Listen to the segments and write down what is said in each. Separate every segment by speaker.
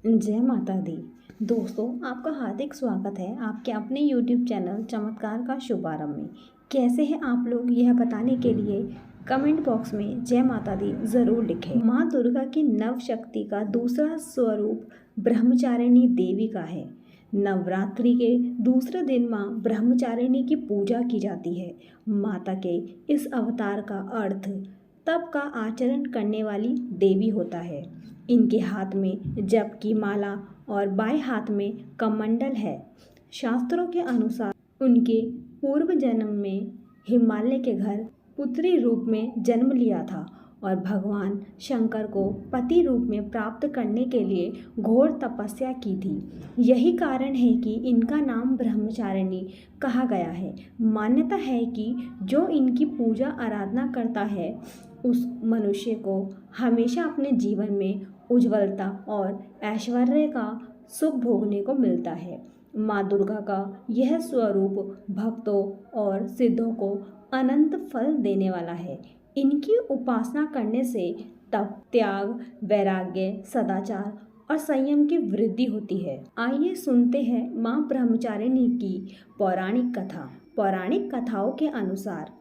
Speaker 1: जय माता दी। दोस्तों, आपका हार्दिक स्वागत है आपके अपने YouTube चैनल चमत्कार का शुभारंभ में। कैसे हैं आप लोग, यह बताने के लिए कमेंट बॉक्स में जय माता दी ज़रूर लिखें। माँ दुर्गा की नव शक्ति का दूसरा स्वरूप ब्रह्मचारिणी देवी का है। नवरात्रि के दूसरे दिन माँ ब्रह्मचारिणी की पूजा की जाती है। माता के इस अवतार का अर्थ तप का आचरण करने वाली देवी होता है। इनके हाथ में जप की माला और बाएं हाथ में कमंडल है। शास्त्रों के अनुसार उनके पूर्व जन्म में हिमालय के घर पुत्री रूप में जन्म लिया था और भगवान शंकर को पति रूप में प्राप्त करने के लिए घोर तपस्या की थी। यही कारण है कि इनका नाम ब्रह्मचारिणी कहा गया है। मान्यता है कि जो इनकी पूजा आराधना करता है उस मनुष्य को हमेशा अपने जीवन में उज्ज्वलता और ऐश्वर्य का सुख भोगने को मिलता है। माँ दुर्गा का यह स्वरूप भक्तों और सिद्धों को अनंत फल देने वाला है। इनकी उपासना करने से तप, त्याग, वैराग्य, सदाचार और संयम की वृद्धि होती है। आइए सुनते हैं माँ ब्रह्मचारिणी की पौराणिक कथा। पौराणिक कथाओं के अनुसार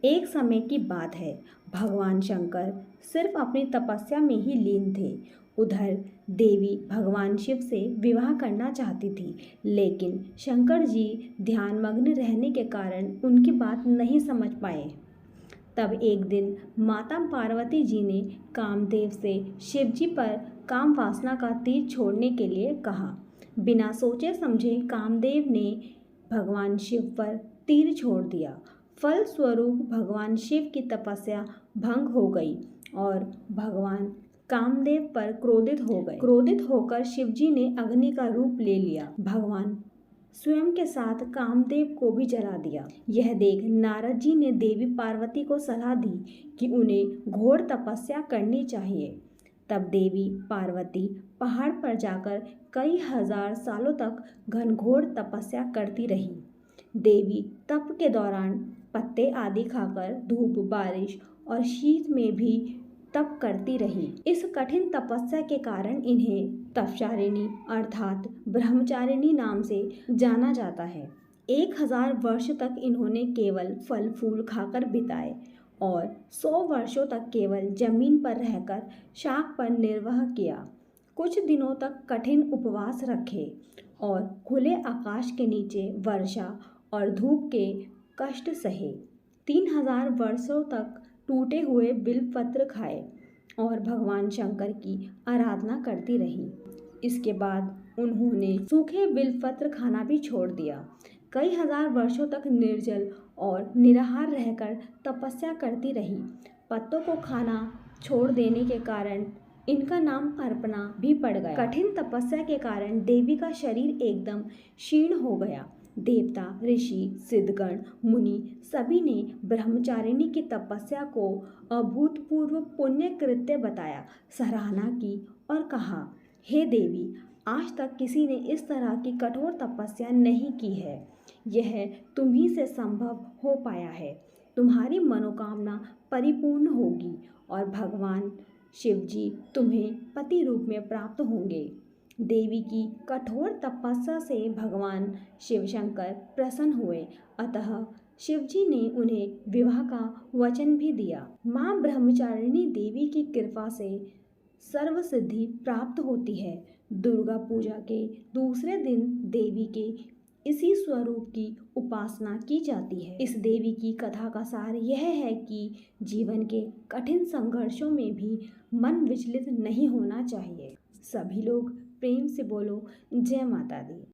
Speaker 1: एक समय की बात है, भगवान शंकर सिर्फ अपनी तपस्या में ही लीन थे। उधर देवी भगवान शिव से विवाह करना चाहती थी, लेकिन शंकर जी ध्यानमग्न रहने के कारण उनकी बात नहीं समझ पाए। तब एक दिन माता पार्वती जी ने कामदेव से शिव जी पर काम वासना का तीर छोड़ने के लिए कहा। बिना सोचे समझे कामदेव ने भगवान शिव पर तीर छोड़ दिया। फल स्वरूप भगवान शिव की तपस्या भंग हो गई और भगवान कामदेव पर क्रोधित हो गए। क्रोधित होकर शिवजी ने अग्नि का रूप ले लिया। भगवान स्वयं के साथ कामदेव को भी जला दिया। यह देख नारद जी ने देवी पार्वती को सलाह दी कि उन्हें घोर तपस्या करनी चाहिए। तब देवी पार्वती पहाड़ पर जाकर कई हजार सालों तक घनघोर तपस्या करती रही। देवी तप के दौरान पत्ते आदि खाकर धूप, बारिश और शीत में भी तप करती रही। इस कठिन तपस्या के कारण इन्हें तपचारिणी अर्थात ब्रह्मचारिणी नाम से जाना जाता है। 1000 वर्ष तक इन्होंने केवल फल फूल खाकर बिताए और 100 वर्षों तक केवल जमीन पर रहकर शाक पर निर्वाह किया। कुछ दिनों तक कठिन उपवास रखे और खुले आकाश के नीचे वर्षा और धूप के कष्ट सहे। 3000 वर्षों तक टूटे हुए बिल्वपत्र खाए और भगवान शंकर की आराधना करती रही। इसके बाद उन्होंने सूखे बिल्वपत्र खाना भी छोड़ दिया। कई हजार वर्षों तक निर्जल और निराहार रहकर तपस्या करती रही। पत्तों को खाना छोड़ देने के कारण इनका नाम अर्पणा भी पड़ गया। कठिन तपस्या के कारण देवी का शरीर एकदम क्षीण हो गया। देवता, ऋषि, सिद्धगण, मुनि सभी ने ब्रह्मचारिणी की तपस्या को अभूतपूर्व पुण्य कृत्य बताया, सराहना की और कहा, हे देवी, आज तक किसी ने इस तरह की कठोर तपस्या नहीं की है। यह तुम्ही से संभव हो पाया है। तुम्हारी मनोकामना परिपूर्ण होगी और भगवान शिवजी तुम्हें पति रूप में प्राप्त होंगे। देवी की कठोर तपस्या से भगवान शिवशंकर प्रसन्न हुए, अतः शिवजी ने उन्हें विवाह का वचन भी दिया। माँ ब्रह्मचारिणी देवी की कृपा से सर्व सिद्धि प्राप्त होती है। दुर्गा पूजा के दूसरे दिन देवी के इसी स्वरूप की उपासना की जाती है। इस देवी की कथा का सार यह है कि जीवन के कठिन संघर्षों में भी मन विचलित नहीं होना चाहिए। सभी लोग प्रेम से बोलो जय माता दी।